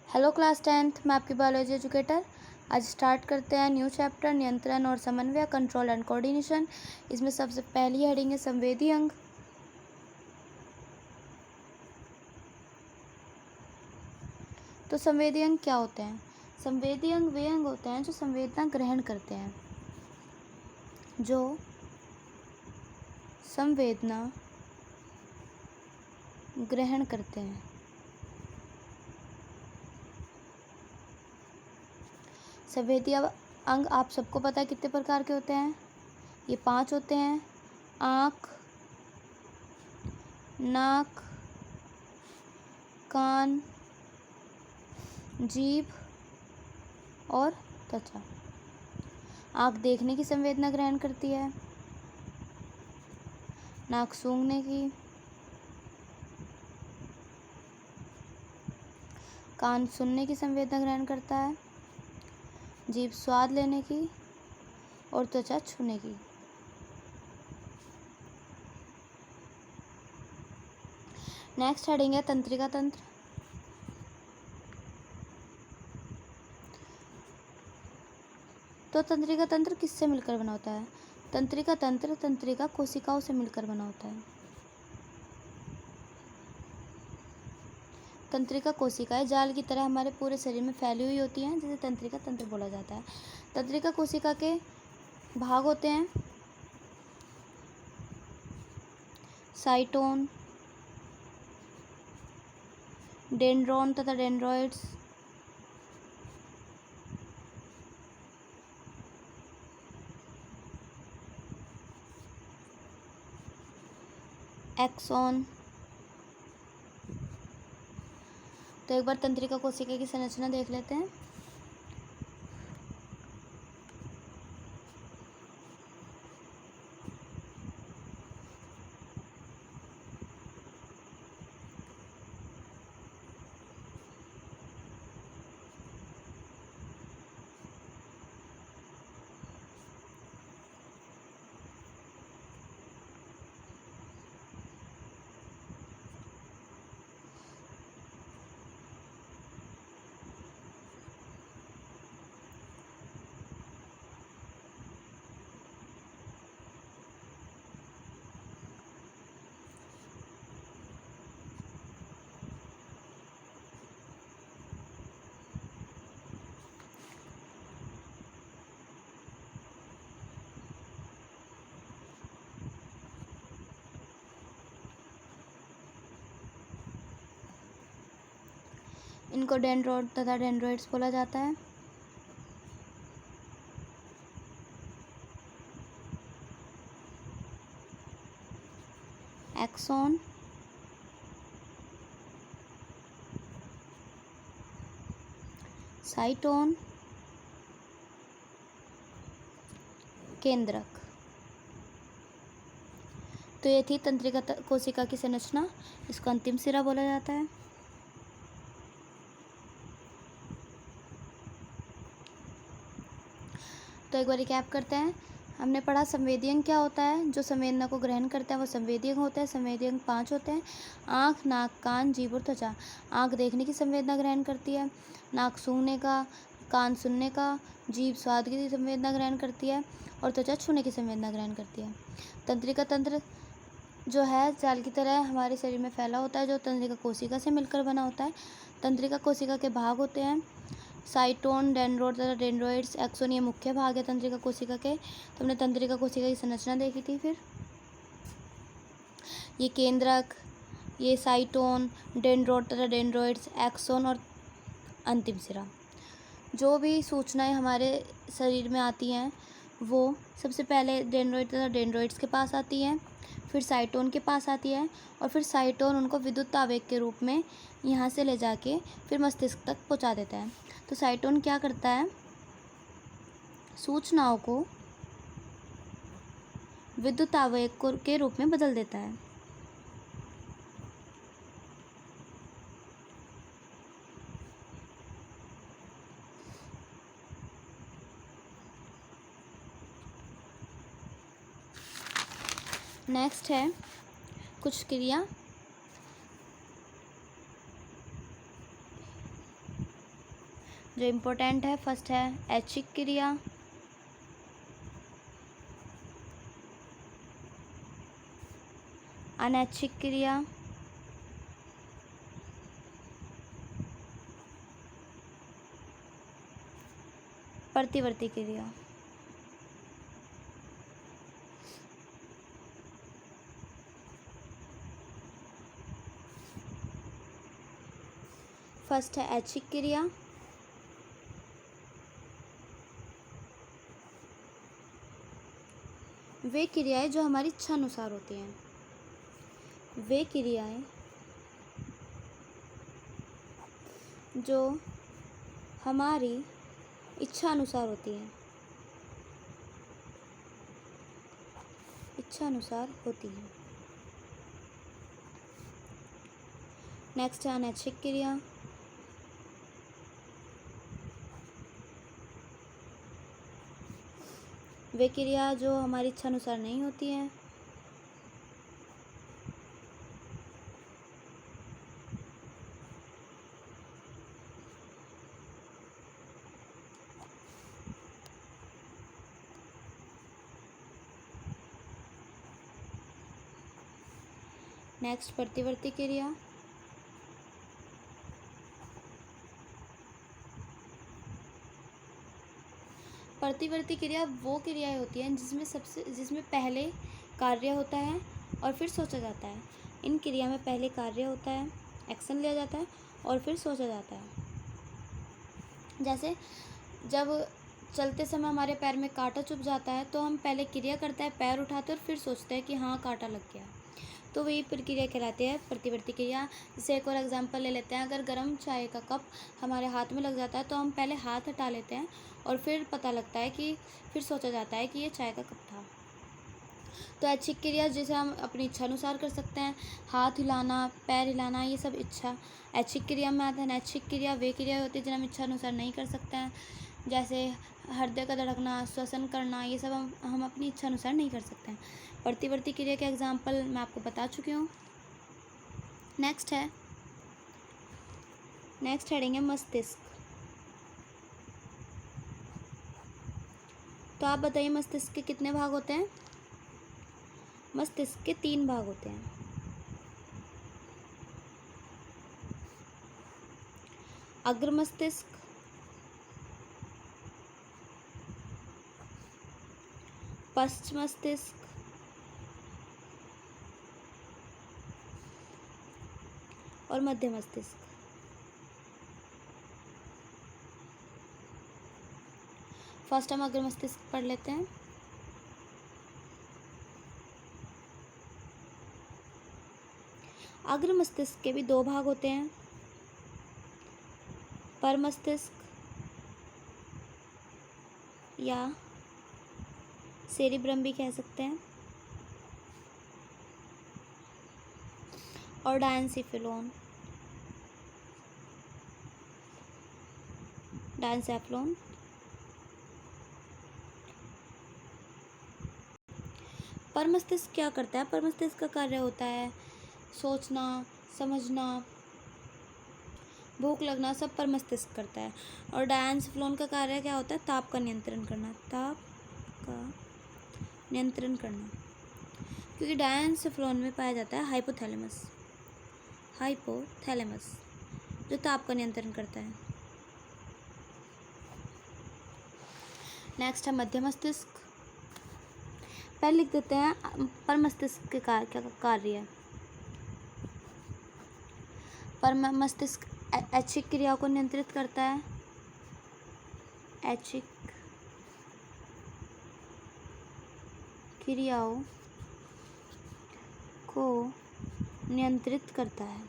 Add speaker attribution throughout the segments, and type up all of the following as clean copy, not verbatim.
Speaker 1: Hello class 10th, मैं आपकी biology educator. आज स्टार्ट करते हैं न्यू चैप्टर नियंत्रण और समन्वय, कंट्रोल एंड कोऑर्डिनेशन। इसमें सबसे पहली हेडिंग है संवेदी अंग। तो संवेदी अंग क्या होते हैं? संवेदी अंग वे अंग होते हैं जो संवेदना ग्रहण करते हैं, जो संवेदना ग्रहण करते हैं। संवेदी अंग आप सबको पता है कितने प्रकार के होते हैं? ये 5 होते हैं: आँख, नाक, कान, जीभ और त्वचा। आँख देखने की संवेदना ग्रहण करती है, नाक सूंघने की, कान सुनने की संवेदना ग्रहण करता है, जीभ स्वाद लेने की और त्वचा छूने की। नेक्स्ट हेडिंग है तंत्रिका तंत्र। तो तंत्रिका तंत्र किससे मिलकर बना होता है? तंत्रिका तंत्र तंत्रिका कोशिकाओं से मिलकर बना होता है। तंत्रिका कोशिकाएं जाल की तरह हमारे पूरे शरीर में फैली हुई होती हैं, जिसे तंत्रिका तंत्र बोला जाता है। तंत्रिका कोशिका के भाग होते हैं साइटोन, डेंड्रॉन तथा डेंड्रॉइड्स, एक्सॉन। तो एक बार तंत्रिका कोशिका की संरचना देख लेते हैं। इनको डेंड्रोड तथा डेंड्रॉइड्स बोला जाता है। एक्सॉन, साइटोन, केंद्रक। तो ये थी तंत्रिका कोशिका की संरचना। इसको अंतिम सिरा बोला जाता है। तो एक बार रिकैप करते हैं। हमने पढ़ा संवेदी अंग क्या होता है। जो संवेदना को ग्रहण करता है वो संवेदी अंग होता है। संवेदी अंग 5 होते हैं: आँख, नाक, कान, जीभ और त्वचा। आँख देखने की संवेदना ग्रहण करती है, नाक सूंघने का, कान सुनने का, जीभ स्वाद की संवेदना ग्रहण करती है और त्वचा छूने की संवेदना ग्रहण करती है। तंत्रिका तंत्र जो है जाल की तरह हमारे शरीर में फैला होता है, जो तंत्रिका कोशिका से मिलकर बना होता है। तंत्रिका कोशिका के भाग होते हैं साइटोन, डेंड्रोड तथा डेंड्रॉइड्स, एक्सोन। ये मुख्य भाग है तंत्रिका कोशिका के। तो हमने तंत्रिका कोशिका की संरचना देखी थी। फिर ये केंद्रक, ये साइटोन, डेंड्रोड तथा डेंड्रॉइड्स, एक्सोन और अंतिम सिरा। जो भी सूचनाएं हमारे शरीर में आती हैं वो सबसे पहले डेंड्रॉइड तथा डेंड्रॉइड्स के पास आती हैं, फिर साइटोन के पास आती है और फिर साइटोन उनको विद्युत आवेग के रूप में यहाँ से ले जाके फिर मस्तिष्क तक पहुँचा देता है। तो साइटोन क्या करता है? सूचनाओं को विद्युत आवेग के रूप में बदल देता है। नेक्स्ट है कुछ क्रिया। जो इम्पोर्टेंट है, फर्स्ट है ऐच्छिक क्रिया, अनैच्छिक क्रिया, प्रतिवर्ती क्रिया। फर्स्ट है ऐच्छिक क्रिया, वे क्रियाएं जो हमारी इच्छा अनुसार होती हैं, वे क्रियाएं जो हमारी इच्छा अनुसार होती हैं, इच्छा अनुसार होती हैं। नेक्स्ट है अनैच्छिक क्रिया, वे क्रिया जो हमारी इच्छा अनुसार नहीं होती हैं। नेक्स्ट प्रतिवर्ती क्रिया, प्रतिवर्ती क्रिया वो क्रियाएं होती हैं जिसमें पहले कार्य होता है और फिर सोचा जाता है। इन क्रिया में पहले कार्य होता है, एक्शन लिया जाता है और फिर सोचा जाता है। जैसे जब चलते समय हमारे पैर में कांटा चुभ जाता है तो हम पहले क्रिया करते हैं, पैर उठाते हैं और फिर सोचते हैं कि हाँ कांटा लग गया, तो वही प्रक्रिया कहलाती है प्रतिवर्ती क्रिया। जैसे एक और एग्जांपल ले लेते हैं, अगर गर्म चाय का कप हमारे हाथ में लग जाता है तो हम पहले हाथ हटा लेते हैं और फिर पता लगता है कि फिर सोचा जाता है कि ये चाय का कप था। तो ऐच्छिक क्रिया जिसे हम अपनी इच्छा अनुसार कर सकते हैं, हाथ हिलाना, पैर हिलाना, ये सब इच्छा ऐच्छिक क्रिया में आता है। अनैच्छिक क्रिया वे क्रिया होती है जिन्हें हम इच्छा अनुसार नहीं कर सकते हैं, जैसे हृदय का धड़कना, श्वसन करना, ये सब हम अपनी इच्छा अनुसार नहीं कर सकते हैं। प्रतिवर्ती क्रिया के एग्जाम्पल मैं आपको बता चुकी हूँ। नेक्स्ट हेडिंग है मस्तिष्क। तो आप बताइए मस्तिष्क के कितने भाग होते हैं? मस्तिष्क के 3 भाग होते हैं। अग्र मस्तिष्क, पश्च मस्तिष्क और मध्य मस्तिष्क। फर्स्ट हम अग्र मस्तिष्क पढ़ लेते हैं। अग्र मस्तिष्क के भी 2 भाग होते हैं, पर मस्तिष्क या सेरिब्रम भी कह सकते हैं, और डायंसिफिलोन, डायंसेफ्लोन। पर मस्तिष्क क्या करता है? पर मस्तिष्क का कार्य होता है सोचना, समझना, भूख लगना, सब पर मस्तिष्क करता है। और डायंसिफिलोन का कार्य क्या होता है? ताप का नियंत्रण करना, ताप का नियंत्रण करना, क्योंकि डायंसिफिलोन में पाया जाता है हाइपोथैलेमस, जो ताप का नियंत्रण करता है। नेक्स्ट है मध्य मस्तिष्क। पहले लिख देते हैं पर मस्तिष्क के क्या कार्य है। पर मस्तिष्क ऐच्छिक क्रियाओं को नियंत्रित करता है, ऐच्छिक क्रियाओं को नियंत्रित करता है।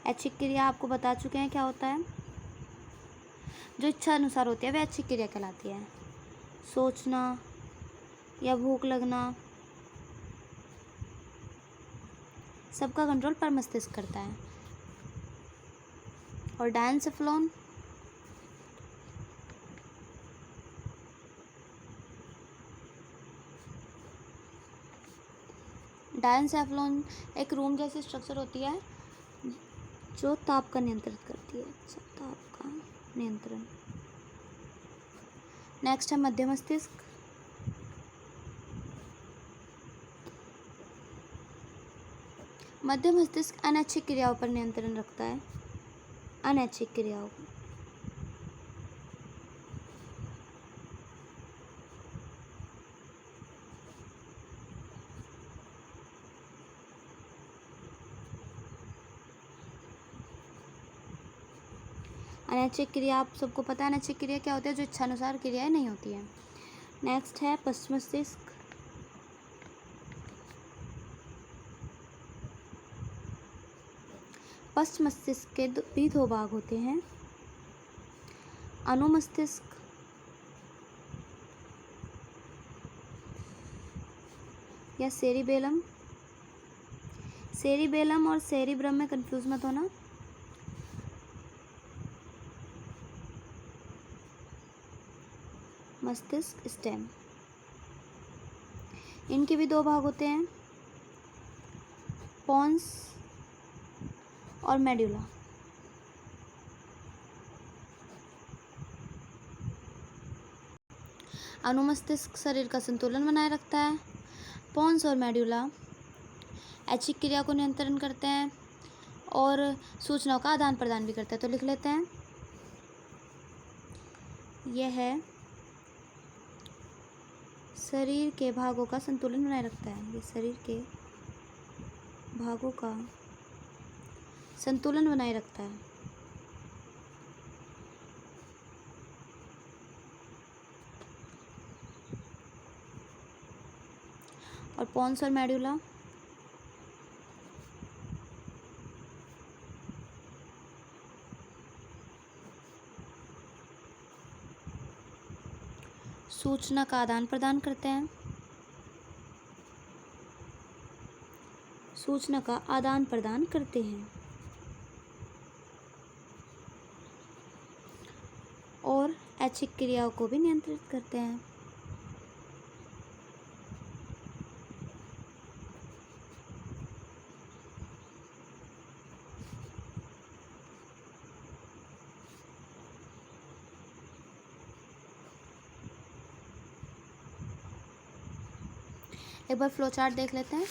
Speaker 1: ऐच्छिक क्रिया आपको बता चुके हैं क्या होता है। जो इच्छा अनुसार होती है वह ऐच्छिक क्रिया कहलाती है। सोचना या भूख लगना, सबका कंट्रोल पर मस्तिष्क करता है। और डायंसिफिलोन एक रूम जैसी स्ट्रक्चर होती है जो ताप का नियंत्रित करती है। अच्छा, ताप का नियंत्रण। नेक्स्ट है मध्य मस्तिष्क। मध्य मस्तिष्क अनैच्छिक क्रियाओं पर नियंत्रण रखता है। अनैच्छिक क्रियाओं। अनैच्छिक क्रिया आप सबको पता है, अनैच्छिक क्रिया क्या होती है? जो इच्छानुसार क्रियाएं नहीं होती हैं। नेक्स्ट है पश्च मस्तिष्क। पश्च मस्तिष्क के भी दो भाग होते हैं, अनुमस्तिष्क या सेरिबेलम। सेरिबेलम और सेरिब्रम में कंफ्यूज मत होना। मस्तिष्क स्टेम, इनके भी दो भाग होते हैं, पोन्स और मेडुला। अनुमस्तिष्क शरीर का संतुलन बनाए रखता है। पोन्स और मेडुला ऐच्छिक क्रिया को नियंत्रण करते हैं और सूचनाओं का आदान प्रदान भी करते हैं। तो लिख लेते हैं, यह है शरीर के भागों का संतुलन बनाए रखता है। ये शरीर के भागों का संतुलन बनाए रखता है। और पोन्स और मेडुला सूचना का आदान प्रदान करते हैं। सूचना का आदान प्रदान करते हैं और ऐच्छिक क्रियाओं को भी नियंत्रित करते हैं। एक बार फ्लो चार्ट देख लेते हैं।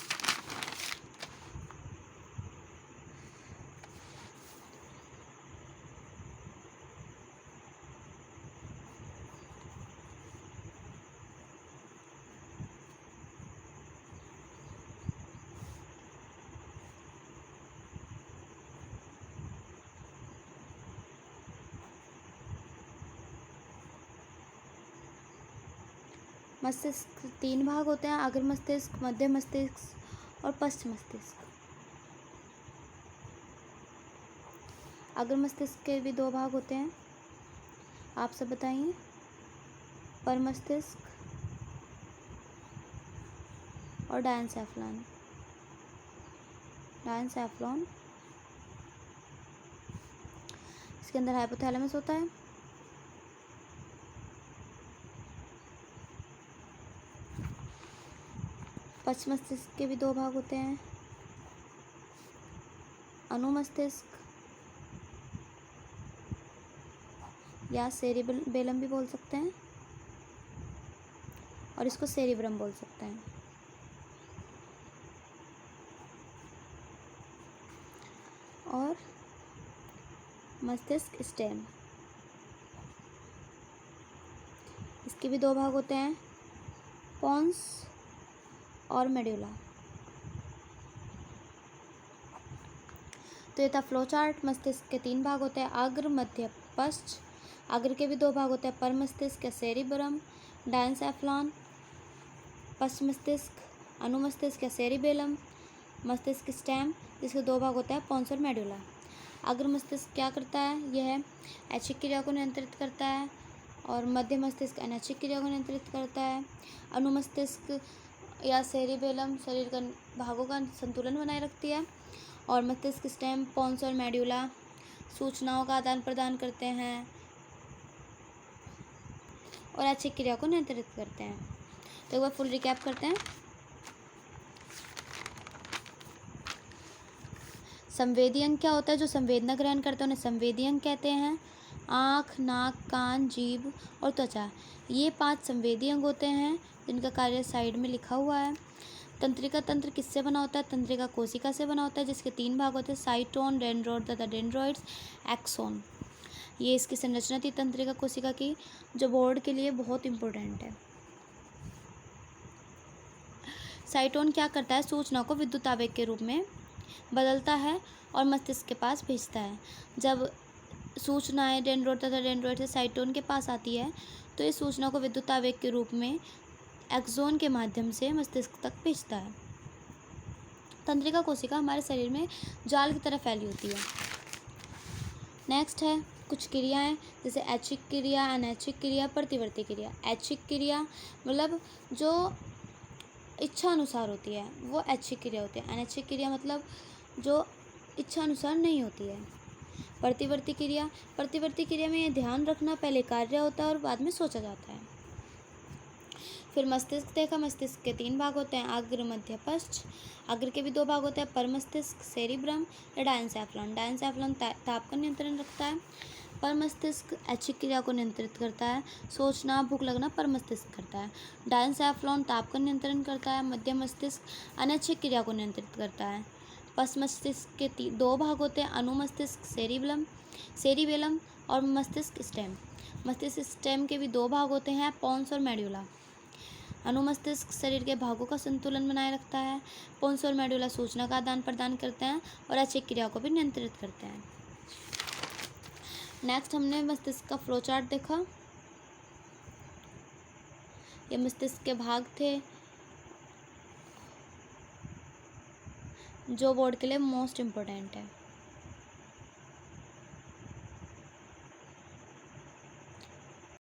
Speaker 1: मस्तिष्क तीन भाग होते हैं, अग्र मस्तिष्क, मध्य मस्तिष्क और पश्च मस्तिष्क। अग्र मस्तिष्क के भी दो भाग होते हैं, आप सब बताइए। पर मस्तिष्क और डायनसेफ्लॉन। डायनसेफ्लॉन, इसके अंदर हाइपोथैलेमस होता है। पश्च मस्तिष्क के भी दो भाग होते हैं, अनुमस्तिष्क या सेरिबेलम भी बोल सकते हैं और इसको सेरिब्रम बोल सकते हैं। और मस्तिष्क स्टेम, इसके भी दो भाग होते हैं, पोन्स और मेडुला। तो ये था फ्लो चार्ट। मस्तिष्क के तीन भाग होते हैं, अग्र, मध्य, पश्च। अग्र के भी दो भाग होते हैं, पर मस्तिष्क या सेरिब्रम, डायनसेफ्लॉन। पश्च मस्तिष्क, अनुमस्तिष्क या सेरिबेलम। मस्तिष्क स्टेम, जिसके दो भाग होते हैं, पोन्स और मेडुला। अग्र मस्तिष्क क्या करता है? यह ऐच्छिक क्रिया को नियंत्रित करता है और मध्य मस्तिष्क अनैच्छिक क्रिया को नियंत्रित करता है। अनुमस्तिष्क या सेरिबेलम शरीर का भागों का संतुलन बनाए रखती है और मस्तिष्क स्टेम, पोन्स और मेडुला सूचनाओं का आदान प्रदान करते हैं और ऐच्छिक क्रिया को नियंत्रित करते हैं। तो एक बार फुल रिकैप करते हैं। संवेदी अंग क्या होता है? जो संवेदना ग्रहण करते हैं उन्हें संवेदी अंग कहते हैं। आँख, नाक, कान, जीभ और त्वचा, ये 5 संवेदी अंग होते हैं जिनका कार्य साइड में लिखा हुआ है। तंत्रिका तंत्र किससे बना होता है? तंत्रिका कोशिका से बना होता है, जिसके 3 भाग होते हैं, साइटोन, डेंड्रोड तथा डेंड्रॉइड्स, एक्सोन। ये इसकी संरचना थी तंत्रिका कोशिका की, जो बोर्ड के लिए बहुत इंपॉर्टेंट है। साइटोन क्या करता है? सूचना को विद्युत आवेग के रूप में बदलता है और मस्तिष्क के पास भेजता है। जब सूचनाएं डेंड्रोड तथा डेंड्रॉइड से साइटोन के पास आती है तो इस सूचना को विद्युत आवेग के रूप में एक्सोन के माध्यम से मस्तिष्क तक भेजता है। तंत्रिका कोशिका हमारे शरीर में जाल की तरह फैली होती है। नेक्स्ट है कुछ क्रियाएं, जैसे ऐच्छिक क्रिया, अनैच्छिक क्रिया, प्रतिवर्ती क्रिया। ऐच्छिक क्रिया मतलब जो इच्छा अनुसार होती है वो ऐच्छिक क्रिया होती है। अनैच्छिक क्रिया मतलब जो इच्छा अनुसार नहीं होती है। प्रतिवर्ती क्रिया, प्रतिवर्ती क्रिया में यह ध्यान रखना पहले कार्य होता है और बाद में सोचा जाता है। फिर मस्तिष्क देखा, मस्तिष्क के 3 भाग होते हैं, अग्र, मध्य, पश्च। अग्र के भी 2 भाग होते हैं, परमस्तिष्क, सेरिब्रम या डायनसेफलॉन। डायनसेफलॉन ताप का नियंत्रण रखता है। परमस्तिष्क ऐच्छिक क्रिया को नियंत्रित करता है, सोचना, भूख लगना परमस्तिष्क करता है। डायनसेफलॉन ताप का नियंत्रण करता है। मध्य मस्तिष्क अनैच्छिक क्रिया को नियंत्रित करता है। पश्च मस्तिष्क के 2 भाग होते हैं, अनुमस्तिष्क, सेरिबेलम और मस्तिष्क स्टेम। मस्तिष्क स्टेम के भी 2 भाग होते हैं, पोन्स और मेड्यूला। अनुमस्तिष्क शरीर के भागों का संतुलन बनाए रखता है। पोन्स और मेडुला सूचना का आदान प्रदान करते हैं और ऐच्छिक क्रिया को भी नियंत्रित करते हैं। नेक्स्ट हमने मस्तिष्क का फ्लो चार्ट देखा। ये मस्तिष्क के भाग थे जो बोर्ड के लिए मोस्ट इम्पोर्टेंट है।